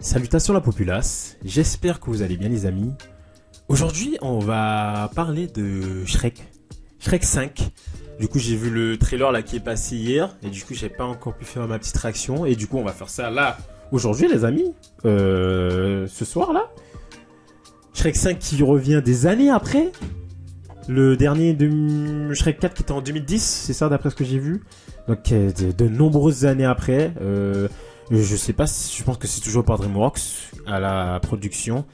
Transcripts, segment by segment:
Salutations la populace, j'espère que vous allez bien les amis. Aujourd'hui on va parler de Shrek 5. Du coup j'ai vu le trailer là qui est passé hier et du coup j'ai pas encore pu faire ma petite réaction et du coup on va faire ça là aujourd'hui les amis, ce soir là. Shrek 5 qui revient des années après. Le dernier de Shrek 4 qui était en 2010, c'est ça d'après ce que j'ai vu. Donc de nombreuses années après. Je sais pas, je pense que c'est toujours par DreamWorks à la production.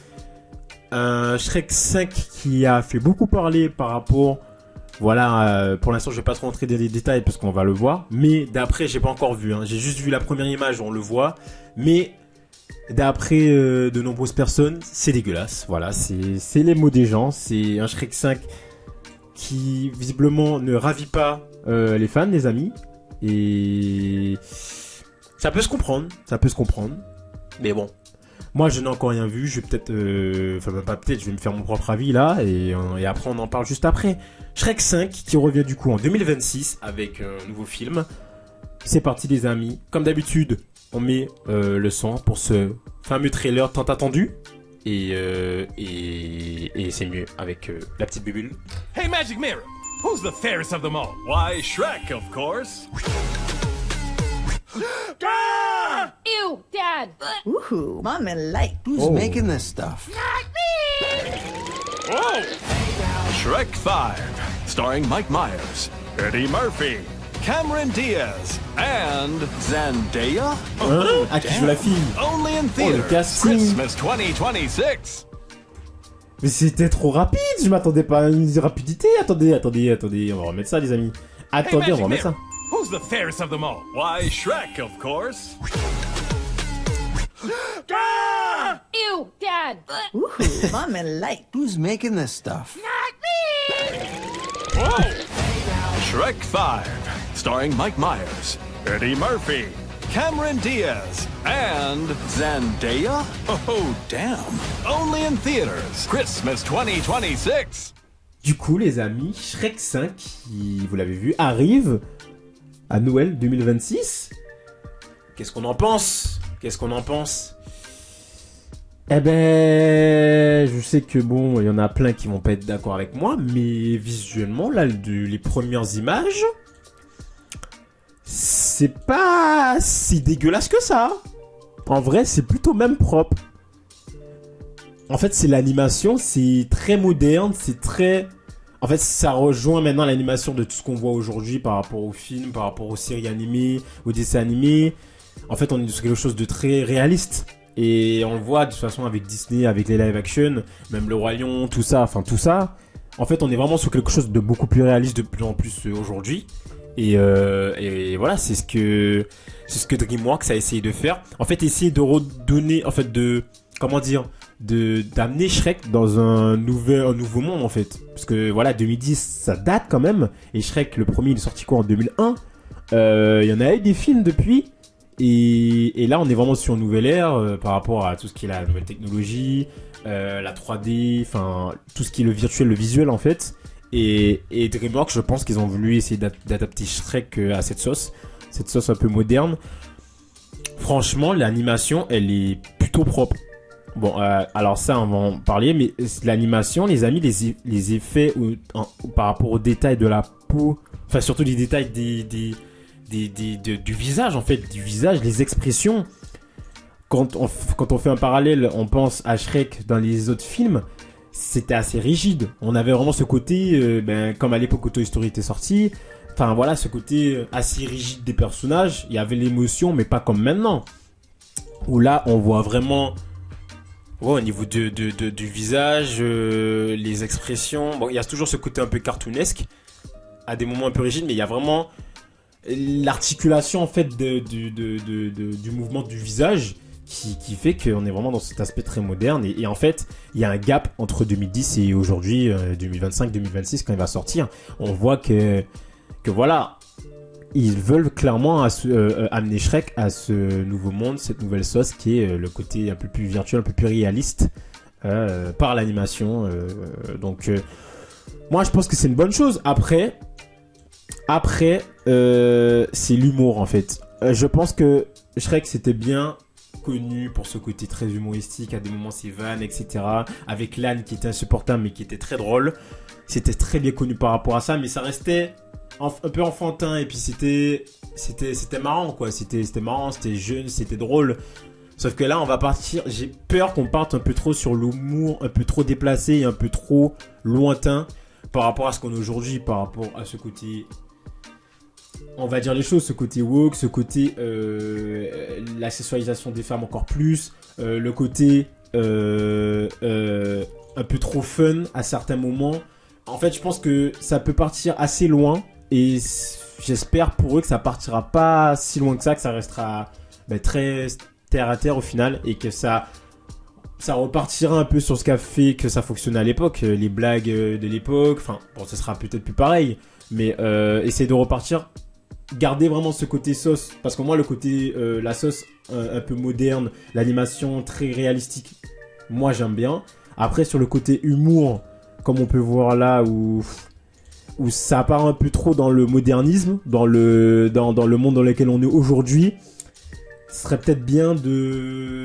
Shrek 5 qui a fait beaucoup parler par rapport... Voilà, pour l'instant je vais pas trop rentrer dans les détails parce qu'on va le voir. Mais d'après, j'ai pas encore vu. J'ai juste vu la première image, on le voit. Mais d'après de nombreuses personnes, c'est dégueulasse. Voilà, c'est les mots des gens. C'est un Shrek 5 qui visiblement ne ravit pas les fans, les amis. Et... ça peut se comprendre. Mais bon, moi je n'ai encore rien vu, je vais peut-être, je vais me faire mon propre avis là, et après on en parle juste après. Shrek 5 qui revient du coup en 2026 avec un nouveau film. C'est parti les amis, comme d'habitude, on met le son pour ce fameux trailer tant attendu. Et c'est mieux avec la petite bubule. Hey Magic Mirror, who's the fairest of them all? Why, Shrek, of course. Ew, Dad! Ooh, Mommy like. Who's making this stuff? Whoa! Shrek 5, starring Mike Myers, Eddie Murphy, Cameron Diaz, and Zendaya? À qui joue la fille? Only in le theaters, casting. Christmas 2026. Mais c'était trop rapide, je m'attendais pas à une rapidité. Attendez, on va remettre ça les amis. Attendez, on va remettre ça. Who's the fairest of them all? Why, Shrek, of course. Ew, Dad! Ooh, Mommy like. Who's making this stuff? Whoa! Shrek 5, starring Mike Myers, Eddie Murphy, Cameron Diaz, and Zendaya? Oh, damn. Only in theaters, Christmas 2026. Du coup les amis, Shrek 5, qui, vous l'avez vu, arrive à Noël 2026. Qu'est-ce qu'on en pense? Eh ben, je sais que bon, il y en a plein qui vont pas être d'accord avec moi, mais visuellement, là, les premières images, c'est pas si dégueulasse que ça. En vrai, c'est plutôt même propre. En fait, c'est l'animation, c'est très moderne, c'est très... En fait, ça rejoint maintenant l'animation de tout ce qu'on voit aujourd'hui par rapport aux films, par rapport aux séries animées, aux dessins animés. En fait, on est sur quelque chose de très réaliste. Et on le voit de toute façon avec Disney, avec les live action, même le Roi Lion, tout ça. En fait, on est vraiment sur quelque chose de beaucoup plus réaliste de plus en plus aujourd'hui. Et voilà, c'est ce que DreamWorks a essayé de faire. En fait, essayer de redonner, en fait, d'amener Shrek dans un nouveau monde en fait, parce que voilà 2010 ça date quand même, et Shrek le premier il est sorti quoi en 2001. Il y en a eu des films depuis, et là on est vraiment sur une nouvelle ère par rapport à tout ce qui est la nouvelle technologie, la 3D, enfin tout ce qui est le virtuel, le visuel en fait, et DreamWorks je pense qu'ils ont voulu essayer d'adapter Shrek à cette sauce un peu moderne. Franchement l'animation elle est plutôt propre. Bon, alors ça, on va en parler, mais l'animation, les amis, les effets par rapport aux détails de la peau, enfin surtout les détails du visage, en fait, les expressions. Quand on fait un parallèle, on pense à Shrek dans les autres films, c'était assez rigide. On avait vraiment ce côté, comme à l'époque où Toy Story était sorti, enfin voilà, ce côté assez rigide des personnages. Il y avait l'émotion, mais pas comme maintenant. Où là, on voit vraiment... Ouais, au niveau du visage, les expressions, bon, il y a toujours ce côté un peu cartoonesque, à des moments un peu rigides, mais il y a vraiment l'articulation en fait du mouvement du visage qui fait qu'on est vraiment dans cet aspect très moderne. Et en fait, il y a un gap entre 2010 et aujourd'hui, 2025-2026 quand il va sortir. On voit que voilà. Ils veulent clairement amener Shrek à ce nouveau monde, cette nouvelle sauce qui est le côté un peu plus virtuel, un peu plus réaliste par l'animation. Donc, moi, je pense que c'est une bonne chose. Après, c'est l'humour en fait. Je pense que Shrek c'était bien connu pour ce côté très humoristique, à des moments ses vannes, etc. Avec Lan qui était insupportable mais qui était très drôle. C'était très bien connu par rapport à ça, mais ça restait un peu enfantin et puis c'était marrant quoi. C'était marrant, c'était jeune, c'était drôle. Sauf que là, on va partir. J'ai peur qu'on parte un peu trop sur l'humour, un peu trop déplacé et un peu trop lointain par rapport à ce qu'on est aujourd'hui, par rapport à ce côté. On va dire les choses, ce côté woke, ce côté la sexualisation des femmes encore plus, le côté un peu trop fun à certains moments. En fait, je pense que ça peut partir assez loin et j'espère pour eux que ça partira pas si loin que ça restera très terre à terre au final et que ça repartira un peu sur ce qu'a fait que ça fonctionnait à l'époque, les blagues de l'époque. Enfin, bon, ce sera peut-être plus pareil, mais essayer de repartir. Garder vraiment ce côté sauce, parce que moi le côté la sauce un peu moderne, l'animation très réalistique, moi j'aime bien. Après sur le côté humour, comme on peut voir là où ça part un peu trop dans le modernisme, dans le monde dans lequel on est aujourd'hui, ce serait peut-être bien de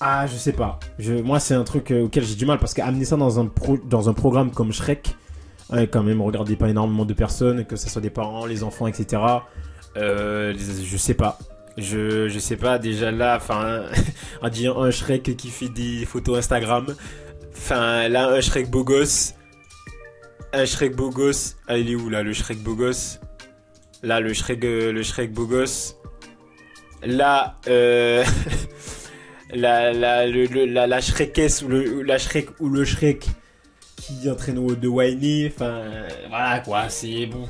je sais pas. Moi c'est un truc auquel j'ai du mal parce qu'amener ça dans un programme comme Shrek. Quand même, regardez pas énormément de personnes, que ce soit des parents, les enfants, etc. Je sais pas. Je sais pas, déjà là, enfin, on dit un Shrek qui fait des photos Instagram. Enfin, là, un Shrek beau gosse. Ah, il est où, là, le Shrek beau gosse? Là, le Shrek beau gosse. Là, la Shrekesse ou le Shrek qui entraîne de whiny, enfin voilà quoi, c'est bon,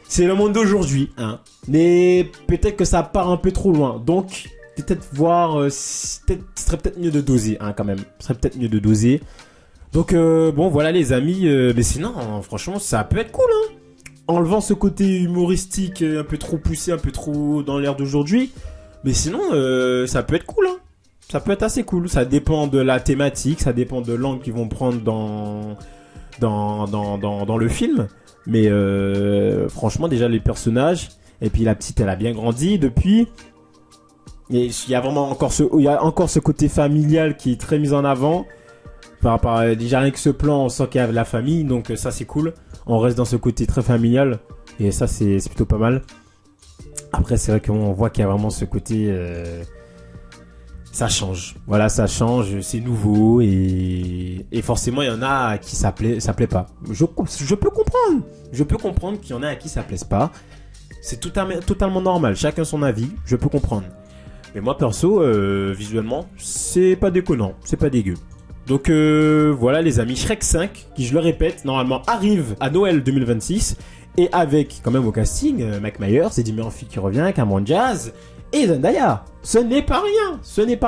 c'est le monde d'aujourd'hui, hein. Mais peut-être que ça part un peu trop loin, donc peut-être voir, ce serait peut-être mieux de doser, hein, quand même, ce serait peut-être mieux de doser. Donc bon voilà les amis, mais sinon franchement ça peut être cool, hein. Enlevant ce côté humoristique un peu trop poussé, un peu trop dans l'air d'aujourd'hui, mais sinon ça peut être cool, hein. Ça peut être assez cool, ça dépend de la thématique, ça dépend de l'angle qu'ils vont prendre dans le film. Mais franchement déjà les personnages, et puis la petite elle a bien grandi depuis. Et il y a vraiment encore ce côté familial qui est très mis en avant. Par rapport à, déjà rien que ce plan, on sent qu'il y a la famille, donc ça c'est cool. On reste dans ce côté très familial, et ça c'est plutôt pas mal. Après c'est vrai qu'on voit qu'il y a vraiment ce côté... ça change, voilà, ça change, c'est nouveau et forcément il y en a à qui ça plaît pas. Je peux comprendre qu'il y en a à qui ça plaise pas. C'est totalement normal, chacun son avis, je peux comprendre. Mais moi perso, visuellement, c'est pas déconnant, c'est pas dégueu. Donc voilà les amis, Shrek 5, qui je le répète, normalement arrive à Noël 2026 et avec quand même au casting Mike Myers, Eddie Murphy qui revient, Cameron Diaz et Zendaya. Ce n'est pas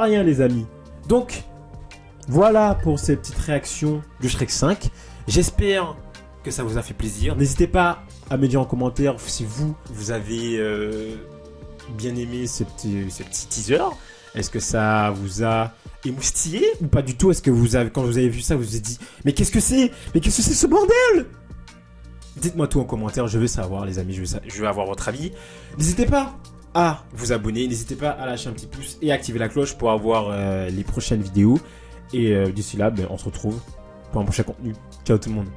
rien les amis. Donc voilà pour ces petites réactions de Shrek 5. J'espère que ça vous a fait plaisir. N'hésitez pas à me dire en commentaire si vous avez bien aimé ce petit teaser. Est-ce que ça vous a émoustillé ou pas du tout? Est-ce que quand vous avez vu ça, vous vous êtes dit mais qu'est-ce que c'est ce bordel? Dites-moi tout en commentaire, je veux savoir les amis, je veux avoir votre avis. N'hésitez pas à vous abonner, n'hésitez pas à lâcher un petit pouce et activer la cloche pour avoir les prochaines vidéos. Et d'ici là, on se retrouve pour un prochain contenu. Ciao tout le monde.